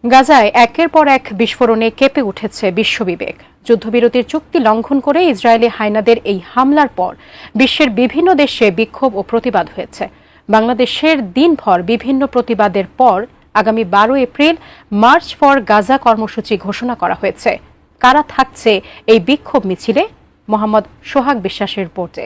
গাজায় একের পর এক বিস্ফোরণে কেঁপে উঠেছে বিশ্ববিবেক। যুদ্ধবিরতির চুক্তি লঙ্ঘন করে ইসরায়েলি হায়নাদের এই হামলার পর বিশ্বের বিভিন্ন দেশে বিক্ষোভ ও প্রতিবাদ হয়েছে। বাংলাদেশের দিনভর বিভিন্ন প্রতিবাদের পর আগামী 12 এপ্রিল মার্চ ফর গাজা কর্মসূচি ঘোষণা করা হয়েছে। কারা থাকছে এই বিক্ষোভ মিছিলে? মোহাম্মদ সোহাগ বিশ্বাসের রিপোর্টে।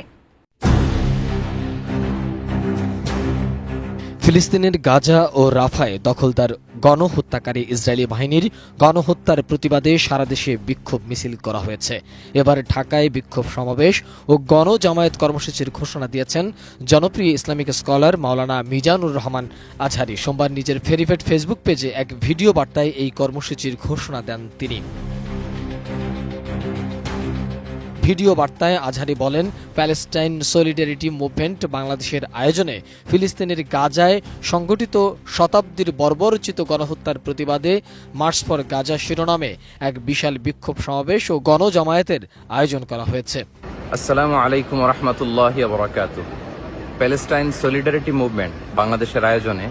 ফিলিস্তিনের গাজা ও রাফায় দখলদার গণহত্যাকারী ইসরায়েলি বাহিনীর গণহত্যার প্রতিবাদে সারা দেশে বিক্ষোভ মিছিল করা হয়েছে। এবার ঢাকায় বিক্ষোভ সমাবেশ ও গণজামায়াত কর্মসূচির ঘোষণা দিয়েছেন জনপ্রিয় ইসলামিক স্কলার মাওলানা মিজানুর রহমান আজহারি। সোমবার নিজের ভেরিফাইড ফেসবুক পেজে এক ভিডিও বার্তায় এই কর্মসূচির ঘোষণা দেন তিনি। ভিডিও বার্তায় আজহারি বলেন, প্যালেস্টাইন সলিডারিটি মুভমেন্ট বাংলাদেশের আয়োজনে ফিলিস্তিনের গাজায় সংগঠিত শতাব্দীর বর্বরোচিত গণহত্যার প্রতিবাদে মার্চ ফর গাজা শিরোনামে এক বিশাল বিক্ষোভ সমাবেশ ও গণজামায়াতের আয়োজন করা হয়েছে। আসসালামু আলাইকুম ওয়া রাহমাতুল্লাহি ওয়া বারাকাতুহু। প্যালেস্টাইন সলিডারিটি মুভমেন্ট বাংলাদেশের আয়োজনে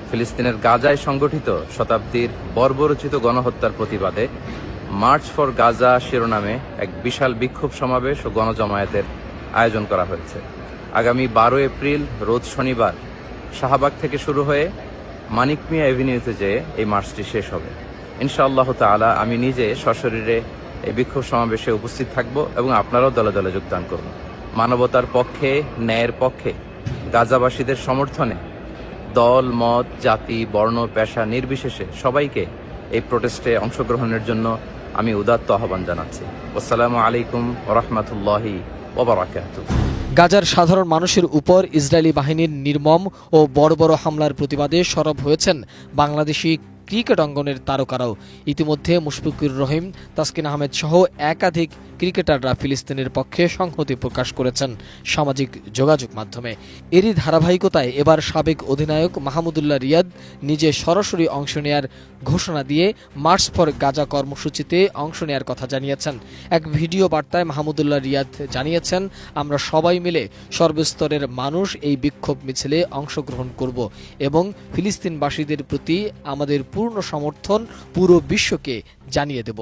ফিলিস্তিনের গাজায় সংগঠিত শতাব্দীর বর্বরোচিত গণহত্যার প্রতিবাদে মার্চ ফর গাজা শিরোনামে এক বিশাল বিক্ষোভ সমাবেশ ও গণজামায়াতের আয়োজন করা হয়েছে। আগামী 12 এপ্রিল রোজ শনিবার শাহবাগ থেকে শুরু হয়ে মানিক মিয়া এভিনিউতে যেয়ে এই মার্চটি শেষ হবে। ইনশাআল্লাহ তাআলা আমি নিজে সশরীরে এই বিক্ষোভ সমাবেশে উপস্থিত থাকব এবং আপনারাও দলে দলে যোগদান করুন। মানবতার পক্ষে, ন্যায়ের পক্ষে গাজাবাসীদের সমর্থনে দল, মত, জাতি, বর্ণ, পেশা নির্বিশেষে সবাইকে এই প্রোটেস্টে অংশগ্রহণের জন্য আমি উদাত্ত আহ্বান জানাচ্ছি। আসসালামু আলাইকুম ওয়া রাহমাতুল্লাহি ওয়া বারাকাতুহু। গাজার সাধারণ মানুষের উপর ইসরায়েলি বাহিনীর নির্মম ও বড় বড় হামলার প্রতিবাদে সরব হয়েছেন বাংলাদেশি ক্রিকেট অঙ্গনের তারকারাও। ইতিমধ্যে মুশফিকুর রহিম, তাসকিন আহমেদ সহ একাধিক ক্রিকেটাররা ফিলিস্তিনের পক্ষে সংহতি প্রকাশ করেছেন সামাজিক যোগাযোগ মাধ্যমে। এরই ধারাবাহিকতায় এবার সাবেক অধিনায়ক মাহমুদুল্লাহ রিয়াদ নিজে সরাসরি অংশ নেয়ার ঘোষণা দিয়ে মার্চ ফর গাজা কর্মসূচিতে অংশ নেয়ার কথা জানিয়েছেন। এক ভিডিও বার্তায় মাহমুদুল্লাহ রিয়াদ জানিয়েছেন, আমরা সবাই মিলে সর্বস্তরের মানুষ এই বিক্ষোভ মিছিলে অংশগ্রহণ করব এবং ফিলিস্তিনবাসীদের প্রতি আমাদের পূর্ণ সমর্থন পুরো বিশ্বকে জানিয়ে দেব।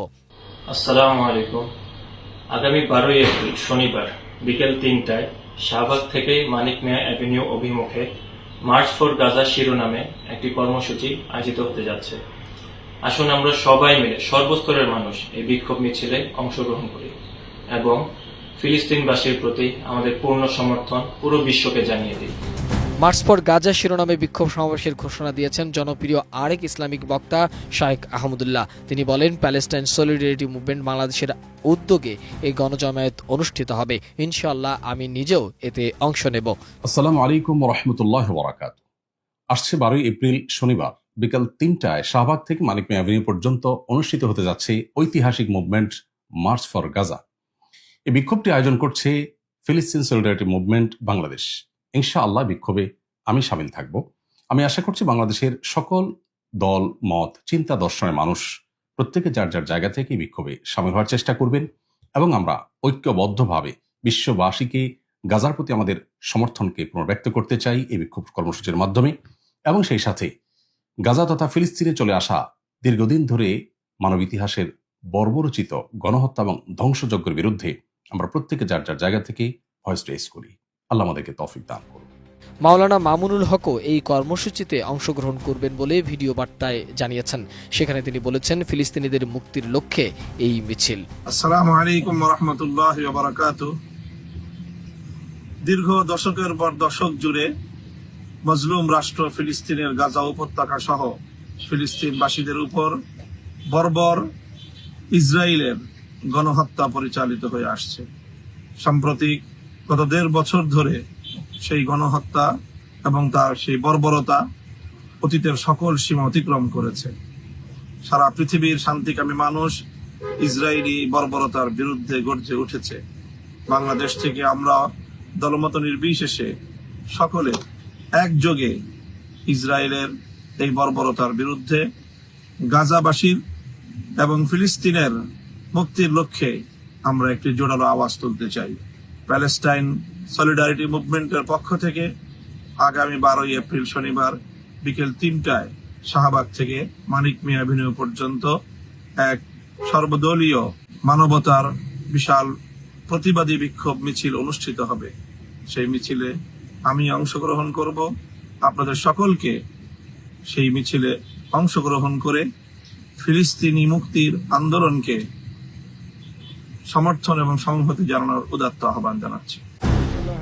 আসসালামু আলাইকুম। আগামী 12 এপ্রিল শনিবার বিকেল 3টায় শাহবাগ থেকে মানিক মিয়া অ্যাভিনিউ অভিমুখে মার্চ ফর গাজা শিরোনামে একটি কর্মসূচি আয়োজিত হতে যাচ্ছে। আসুন আমরা সবাই মিলে সর্বস্তরের মানুষ এই বিক্ষোভ মিছিলে অংশগ্রহণ করি এবং ফিলিস্তিনবাসীর প্রতি আমাদের পূর্ণ সমর্থন পুরো বিশ্বকে জানিয়ে দিই। মার্চ ফর গাজা শিরোনামে বিক্ষোভ সমাবেশের ঘোষণা দিয়েছেন জনপ্রিয় আরেক ইসলামিক বক্তা শাইখ আহমদুল্লাহ। তিনি বলেন, প্যালেস্টাইন সলিডারিটি মুভমেন্ট বাংলাদেশের উদ্যোগে এই গণজামায়াত অনুষ্ঠিত হবে। ইনশাআল্লাহ আমি নিজেও এতে অংশ নেব। আসসালামু আলাইকুম ওয়া রাহমাতুল্লাহি ওয়া বারাকাতুহু। আসছে 12 এপ্রিল শনিবার বিকাল 3টায় শাহবাগ থেকে মানিক মিয়া এভিনিউ পর্যন্ত অনুষ্ঠিত হতে যাচ্ছে ঐতিহাসিক মুভমেন্ট মার্চ ফর গাজা। এই বিক্ষোভটি আয়োজন করছে ফিলিস্তিন সলিডারিটি মুভমেন্ট বাংলাদেশ। ইনশাআল্লাহ বিক্ষোভে আমি সামিল থাকব। আমি আশা করছি বাংলাদেশের সকল দল, মত, চিন্তা, দর্শনের মানুষ প্রত্যেকে যার যার জায়গা থেকে বিক্ষোভে সামিল হওয়ার চেষ্টা করবেন এবং আমরা ঐক্যবদ্ধভাবে বিশ্ববাসীকে গাজার প্রতি আমাদের সমর্থনকে পুনর্ব্যক্ত করতে চাই এই বিক্ষোভ কর্মসূচির মাধ্যমে। এবং সেই সাথে গাজা তথা ফিলিস্তিনে চলে আসা দীর্ঘদিন ধরে মানব ইতিহাসের বর্বরোচিত গণহত্যা এবং ধ্বংসযজ্ঞের বিরুদ্ধে আমরা প্রত্যেকে যার যার জায়গা থেকে ভয়েস রেজ করি। আল্লাহ আমাদেরকে তৌফিক দান করুন। মাওলানা মামুনুল হকও এই কর্মসূচিতে অংশগ্রহণ করবেন বলে ভিডিও বার্তায় জানিয়েছেন। সেখানে তিনি বলেছেন, ফিলিস্তিনিদের মুক্তির লক্ষ্যে এই মিছিল। আসসালামু আলাইকুম ওয়া রাহমাতুল্লাহি ওয়া বারাকাতুহু। দীর্ঘ দশকের পর দশক জুড়ে মজলুম রাষ্ট্র ফিলিস্তিনের গাজা উপত্যকা সহ ফিলিস্তিনবাসীদের উপর বর্বর ইসরায়েলের গণহত্যা পরিচালিত হয়ে আসছে। সাম্প্রতিক গত 1.5 বছর ধরে সেই গণহত্যা এবং তার সেই বর্বরতা অতীতের সকল সীমা অতিক্রম করেছে। সারা পৃথিবীর শান্তিকামী মানুষ ইসরায়েলি বর্বরতার বিরুদ্ধে গর্জে উঠেছে। বাংলাদেশ থেকে আমরা দলমত নির্বিশেষে সকলে একযোগে ইসরায়েলের এই বর্বরতার বিরুদ্ধে গাজাবাসীর এবং ফিলিস্তিনের মুক্তির লক্ষ্যে আমরা একটি জোরালো আওয়াজ তুলতে চাই। প্যালেস্টাইন সলিডারিটি মুভমেন্টের পক্ষ থেকে আগামী 12 এপ্রিল শনিবার বিকেল 3টায় শাহবাগ থেকে মানিক মিয়া অ্যাভিনিউ পর্যন্ত এক সর্বদলীয় মানবতার বিশাল প্রতিবাদী বিক্ষোভ মিছিল অনুষ্ঠিত হবে। সেই মিছিলে আমি অংশগ্রহণ করব। আপনাদের সকলকে সেই মিছিলে অংশগ্রহণ করে ফিলিস্তিনি মুক্তির আন্দোলনকে সমর্থন এবং সংহতি জানানোর উদাত্ত আহ্বান জানাচ্ছি।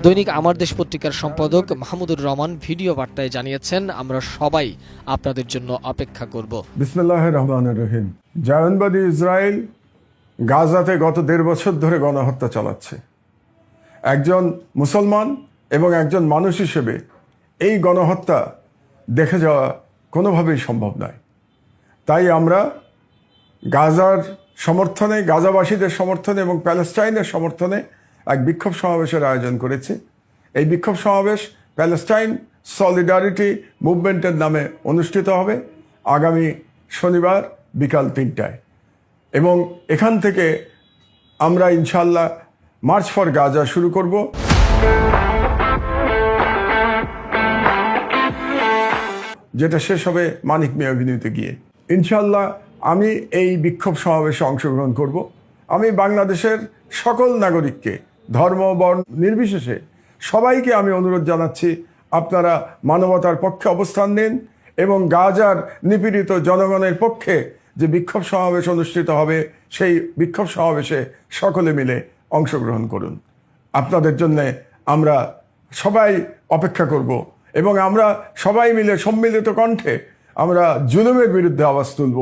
দৈনিক আমার দেশ পত্রিকার সম্পাদক মাহমুদুর রহমান ভিডিও বার্তায় জানিয়েছেন, আমরা সবাই আপনাদের জন্য অপেক্ষা করব। বিসমিল্লাহির রহমানির রহিম। জায়নবাদী ইসরায়েল গাজাতে গত 1.5 বছর ধরে গণহত্যা চালাচ্ছে। একজন মুসলমান এবং একজন মানুষ হিসেবে এই গণহত্যা দেখে যাওয়া কোনোভাবেই সম্ভব নয়। তাই আমরা গাজার সমর্থনে, গাজাবাসীদের সমর্থনে এবং প্যালেস্টাইনের সমর্থনে এক বিক্ষোভ সমাবেশের আয়োজন করেছি। এই বিক্ষোভ সমাবেশ প্যালেস্টাইন সলিডারিটি মুভমেন্টের নামে অনুষ্ঠিত হবে আগামী শনিবার বিকাল 3টায়, এবং এখান থেকে আমরা ইনশাল্লাহ মার্চ ফর গাজা শুরু করব। যেটা শেষ হবে মানিক মিয়া অ্যাভিনিউতে গিয়ে। ইনশাল্লাহ আমি এই বিক্ষোভ সমাবেশে অংশগ্রহণ করব। আমি বাংলাদেশের সকল নাগরিককে ধর্ম বর্ণ নির্বিশেষে সবাইকে আমি অনুরোধ জানাচ্ছি, আপনারা মানবতার পক্ষে অবস্থান নিন এবং গাজার নিপীড়িত জনগণের পক্ষে যে বিক্ষোভ সমাবেশ অনুষ্ঠিত হবে সেই বিক্ষোভ সমাবেশে সকলে মিলে অংশগ্রহণ করুন। আপনাদের জন্যে আমরা সবাই অপেক্ষা করব এবং আমরা সবাই মিলে সম্মিলিত কণ্ঠে আমরা জুলুমের বিরুদ্ধে আওয়াজ তুলব,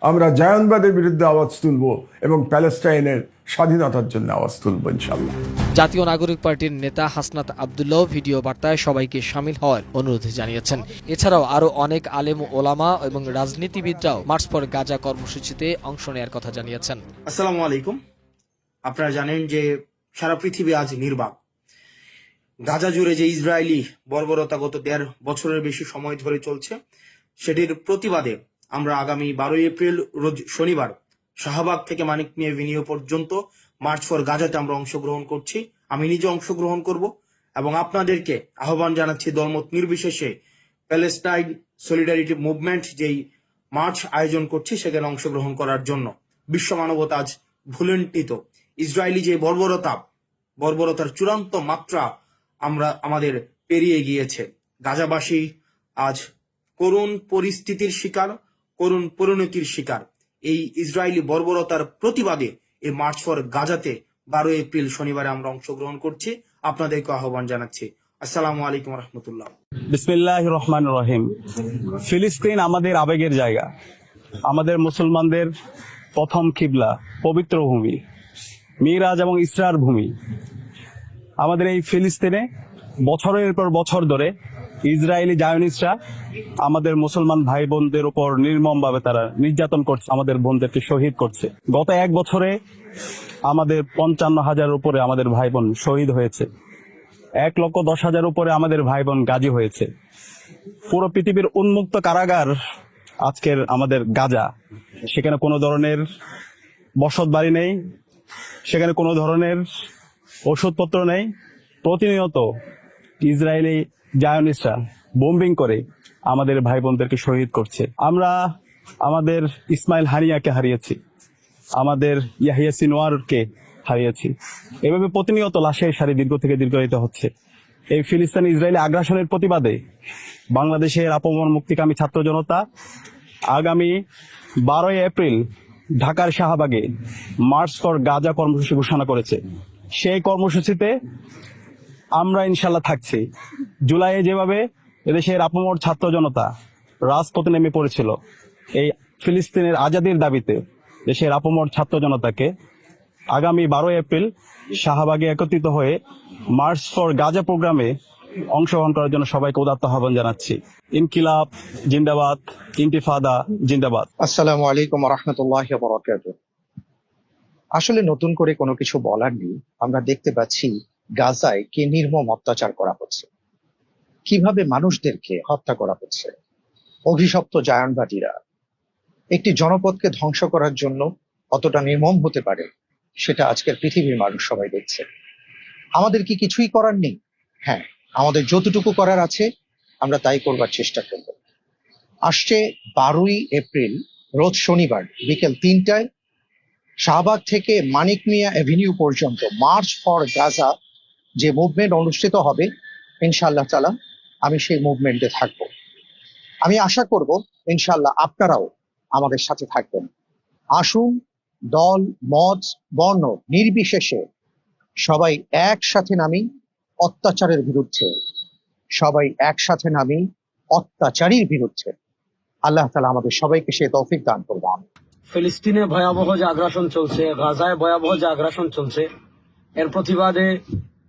আমরা জায়নবাদের বিরুদ্ধে আওয়াজ তুলব এবং প্যালেস্টাইনের স্বাধীনতার জন্য আওয়াজ তুলব ইনশাল্লাহ। জাতীয় নাগরিক পার্টির নেতা হাসনাত আব্দুল্লাহ ভিডিও বার্তায় সবাইকে শামিল হওয়ার অনুরোধ জানিয়েছেন। এছাড়াও আরো অনেক আলেম ওলামা এবং রাজনীতিবিদরাও মার্চ ফর গাজা কর্মসূচিতে অংশ নেওয়ার কথা জানিয়েছেন। আসসালামু আলাইকুম। আপনারা জানেন যে সারা পৃথিবী আজ নির্বাক। গাজা জুড়ে যে ইসরায়েলি বর্বরতা গত 1.5 বছরের বেশি সময় ধরে চলছে, সেটির প্রতিবাদে আমরা আগামী 12 এপ্রিল রোজ শনিবার শাহবাগ থেকে মানিক মিয়া অ্যাভিনিউ পর্যন্ত মার্চ ফর গাজাতে আমরা অংশগ্রহণ করছি। আমি নিজে অংশগ্রহণ করব এবং আপনাদেরকে আহ্বান জানাচ্ছি দলমত নির্বিশেষে প্যালেস্টাইন সলিডারিটি মুভমেন্ট যেই মার্চ আয়োজন করছি সেখানে অংশগ্রহণ করার জন্য। বিশ্ব মানবতা আজ ভুলুণ্ঠিত। ইসরায়েলি যে বর্বরতার চূড়ান্ত মাত্রা আমাদের পেরিয়ে গিয়েছে। গাজাবাসী আজ করুণ পরিস্থিতির শিকার, করুণ পরিণতির শিকার। এই ইসরায়েলি বর্বরতার প্রতিবাদে এই মার্চ ফর গাজাতে 12 এপ্রিল শনিবারে আমরা অংশগ্রহণ করছি। আপনাদেরকে আহ্বান জানাচ্ছি। আসসালামু আলাইকুম রহমতুল্লাহ। বিসমিল্লাহির রহমানির রহিম। ফিলিস্তিন আমাদের আবেগের জায়গা, আমাদের মুসলমানদের প্রথম কিবলা, পবিত্র ভূমি, মিরাজ এবং ইসরার ভূমি। আমাদের এই ফিলিস্তিনে বছরের পর বছর ধরে ইসরায়েলি জায়নিস্টরা আমাদের মুসলমান ভাই বোনদের উপর নির্মমভাবে তারা নির্যাতন করছে, আমাদের বোনদেরকে শহীদ করছে। গত 1 বছরে আমাদের 55,000 উপরে আমাদের ভাই বোন শহীদ হয়েছে। 1,10,000 উপরে আমাদের ভাই বোন গাজী হয়েছে। পুরো পৃথিবীর উন্মুক্ত কারাগার আজকের আমাদের গাজা। সেখানে কোনো ধরনের বসত বাড়ি নেই, সেখানে কোনো ধরনের ওষুধপত্র নেই। প্রতিনিয়ত ইসরায়েলি জায়নিস্টরা বোম্বিং করে আমাদের ভাই বোনদেরকে শহীদ করছে। আমরা আমাদের ইসমাইল হানিয়াকে হারিয়েছি, আমাদের ইয়াহিয়া সিনওয়ারকে হারিয়েছি। এভাবে প্রতিনিয়ত লাশের সারি দীর্ঘ থেকে দীর্ঘায়িত হচ্ছে। এই ফিলিস্তিনি ইসরায়েলি আগ্রাসনের প্রতিবাদে বাংলাদেশের আপমর মুক্তিকামী ছাত্র জনতা আগামী 12 এপ্রিল ঢাকার শাহবাগে মার্চ ফর গাজা কর্মসূচি ঘোষণা করেছে। সেই কর্মসূচিতে আমরা ইনশাল্লাহ থাকছি। জুলাইয়ে যেভাবে এদেশের আপমর ছাত্র জনতা রাজপথে নেমে পড়েছিল এই ফিলিস্তিনের আজাদির দাবিতে, দেশের আপমর ছাত্র জনতাকে আগামী 12 এপ্রিল শাহবাগে একত্রিত হয়ে মার্চ ফর গাজা প্রোগ্রামে অংশগ্রহণ করার জন্য সবাইকে উদাত্ত আহ্বান জানাচ্ছি। ইনকিলাব জিন্দাবাদ, ইন্তিফাদা জিন্দাবাদ। আসসালামু আলাইকুম রহমতুল্লাহ বারাকাতুহু। আসলে নতুন করে কোনো কিছু বলার নেই। আমরা দেখতে পাচ্ছি গাজায় কি নির্মম অত্যাচার করা হচ্ছে, কিভাবে মানুষদেরকে হত্যা করা হচ্ছে। অভিশপ্ত জায়নবাদীরা একটি জনপদকে ধ্বংস করার জন্য কতটা নির্মম হতে পারে সেটা আজকের পৃথিবীর মানুষ সবাই দেখছে। আমাদের কি কিছুই করার নেই? হ্যাঁ, আমাদের যতটুকু করার আছে আমরা তাই করবার চেষ্টা করব। আসছে 12ই এপ্রিল রোজ শনিবার বিকেল 3টায় শাহবাগ থেকে মানিক মিয়া অ্যাভিনিউ পর্যন্ত মার্চ ফর গাজা যে মুভমেন্ট অনুষ্ঠিত হবে, ইনশাআল্লাহ তাআলা আমি সেই মুভমেন্টে থাকব। আমি আশা করব ইনশাআল্লাহ আপনারাও আমাদের সাথে থাকবেন। আসুন, দল, মত, বর্ণ নির্বিশেষে সবাই একসাথে নামি অত্যাচারের বিরুদ্ধে, সবাই একসাথে নামি অত্যাচারীর বিরুদ্ধে। আল্লাহ তাআলা আমাদের সবাইকে সে তৌফিক দান করবেন। ফিলিস্তিনে ভয়াবহ যে আগ্রাসন চলছে, গাজায় ভয়াবহ যে আগ্রাসন চলছে, এর প্রতিবাদে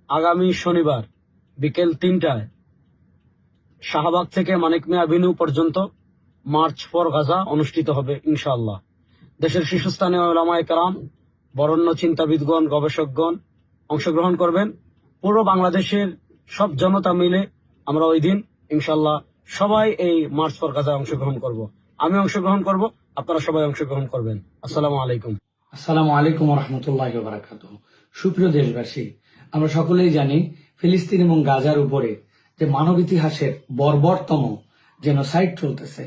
আগামী শনিবার বিকেল 3টায় শাহবাগ থেকে মানিক মিয়া অ্যাভিনিউ পর্যন্ত মার্চ ফর গাজা অনুষ্ঠিত হবে ইনশাআল্লাহ। দেশের শীর্ষস্থানীয় উলামায়ে কেরাম, বরেণ্য চিন্তাবিদগণ, গবেষকগণ অংশগ্রহণ করবেন। পুরো বাংলাদেশের সব জনতা মিলে আমরা ওই দিন ইনশাআল্লাহ সবাই এই মার্চ ফর গাজায় অংশগ্রহণ করব। আমি অংশগ্রহণ করব, আপনারা সবাই অংশগ্রহণ করবেন। আসসালামু আলাইকুম। আসসালামু আলাইকুম রহমতুল্লাহি ওয়া বারাকাতুহু। সুপ্রিয় দেশবাসী, আমরা সকলেই জানি ফিলিস্তিন এবং গাজার উপরে যে মানব ইতিহাসের বর্বরতম জেনোসাইড চলতেছে,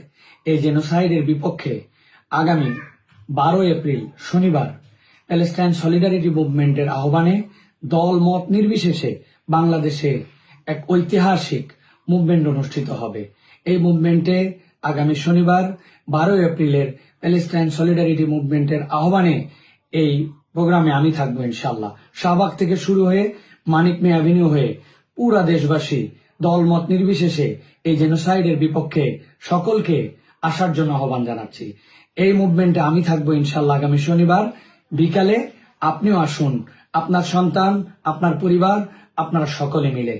এই জেনোসাইডের বিপক্ষে আগামী 12 এপ্রিল শনিবার প্যালেস্টাইন সলিডারিটি মুভমেন্টের আহ্বানে দল মত নির্বিশেষে বাংলাদেশে এক ঐতিহাসিক মুভমেন্ট অনুষ্ঠিত হবে। এই মুভমেন্টে আগামী শনিবার 12 এপ্রিলের প্যালেস্টাইন সলিডারিটি মুভমেন্টের আহ্বানে এই প্রোগ্রামে আমি থাকবো ইনশাআল্লাহ। শাহবাগ থেকে শুরু হয়ে মানিক মিয়া অ্যাভিনিউ হয়ে পুরা দেশবাসী দলমত নির্বিশেষে এই জেনোসাইডের বিপক্ষে সকলকে আসার জন্য আহ্বান জানাচ্ছি। এই মুভমেন্টে আমি থাকবো ইনশাআল্লাহ আগামী শনিবার বিকালে। আপনিও আসুন, আপনার সন্তান, আপনার পরিবার, আপনারা সকলে মিলে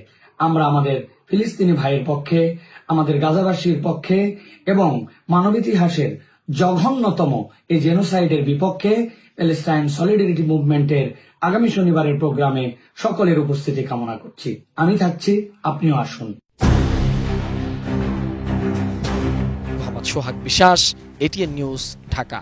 আমরা আমাদের ফিলিস্তিনি ভাইয়ের পক্ষে, আমাদের গাজাবাসীর পক্ষে এবং মানব ইতিহাসের জঘন্যতম এই জেনোসাইডের বিপক্ষে প্যালেস্টাইন সলিডারিটি মুভমেন্টের আগামী শনিবারের প্রোগ্রামে সকলের উপস্থিতি কামনা করছি। আমি থাকছি, আপনিও আসুন। মোহাম্মদ সোহাগ বিশ্বাস, এটিএন নিউজ, ঢাকা।